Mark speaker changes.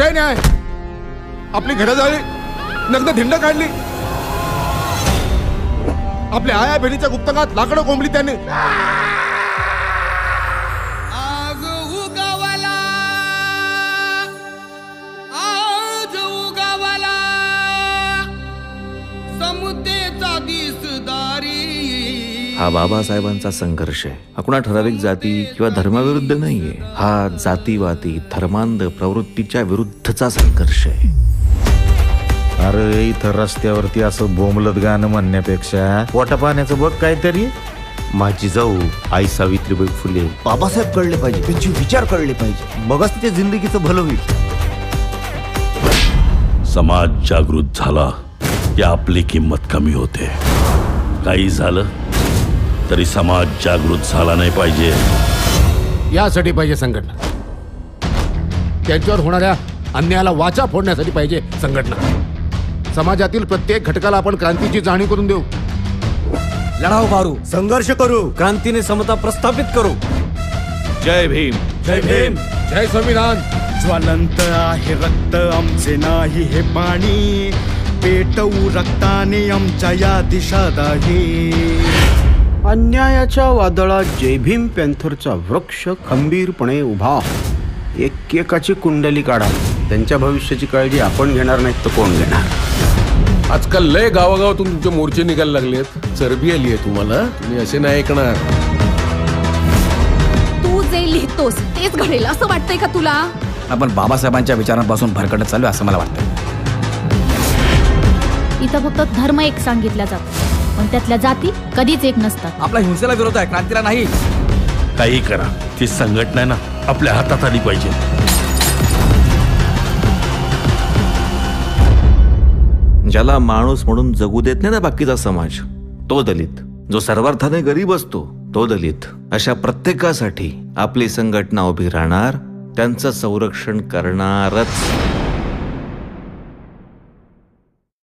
Speaker 1: कुठे न्याय? आपली घरं जाळली, नग्न धिंड काढली, आपल्या आया बहिणीच्या गुप्तकात लाकडं कोंबली त्याने.
Speaker 2: आज उगवला, आज उगवला समुद्रेचा दिसदारी.
Speaker 3: हा बाबासाहेबांचा संघर्ष आहे. हा कुणा ठराविक जाती किंवा धर्माविरुद्ध नाहीये. हा जातीवादी धर्मांध प्रवृत्तीच्या विरुद्धचा संघर्ष आहे.
Speaker 4: अरे इथं रस्त्यावरती असं बोंबलत गाणं म्हणण्यापेक्षा पोटा पाण्याचं बघ काहीतरी.
Speaker 5: माझी जाऊ आई सावित्रीबाई फुले बाबासाहेब कळले पाहिजे, त्यांचे विचार कळले पाहिजे, मगच त्याच्या जिंदगीचं भलं होईल.
Speaker 6: समाज जागृत झाला की आपली किंमत कमी होते. काही झालं तरी समाज जागृत झाला नाही पाहिजे.
Speaker 1: यासाठी पाहिजे संघटना. त्यांच्यावर होणाऱ्या अन्यायाला वाचा फोडण्यासाठी पाहिजे संघटना. समाजातील प्रत्येक घटकाला आपण क्रांतीची जाणीव करून देऊ.
Speaker 5: लढाऊ मारू, संघर्ष करू, क्रांतीने समता प्रस्थापित करू.
Speaker 6: जय भीम.
Speaker 5: जय भीम.
Speaker 1: जय संविधान.
Speaker 7: ज्वलंत आहे रक्त आमचे नाही हे पाणी, पेटवू रक्ताने आमच्या या दिशा दाही.
Speaker 8: अन्यायाच्या वादळात जय भीम पॅन्थरचा वृक्ष खंबीरपणे उभा. एकेकाची कुंडली काढा. त्यांच्या भविष्याची काळजी आपण घेणार नाहीत तर कोण घेणार?
Speaker 1: आजकाल लय गावागावातून तुमचे मोर्चे निघायला लागलेत. चरबी आली आहे तुम्हाला. तुम्ही असे नाही ऐकणार.
Speaker 9: तू जे लिहितोस तेच घडेल असं वाटतंय का तुला?
Speaker 5: आपण बाबासाहेबांच्या विचारांपासून भरकटत चालू असं मला वाटतं.
Speaker 9: इथं फक्त धर्म एक सांगितला जातो, पण त्यातल्या जाती कधीच एक नसतात.
Speaker 5: आपला हिंसेला विरोध आहे, क्रांतीला नाही.
Speaker 6: काही करा, ती संघटना आहे ना आपल्या हातात आली पाहिजे.
Speaker 3: ज्याला माणूस म्हणून जगू देत नाही ना बाकीचा समाज, तो दलित. जो सर्वार्थाने गरीब असतो तो दलित. अशा प्रत्येकासाठी आपली संघटना उभी राहणार, त्यांचं संरक्षण करणारच.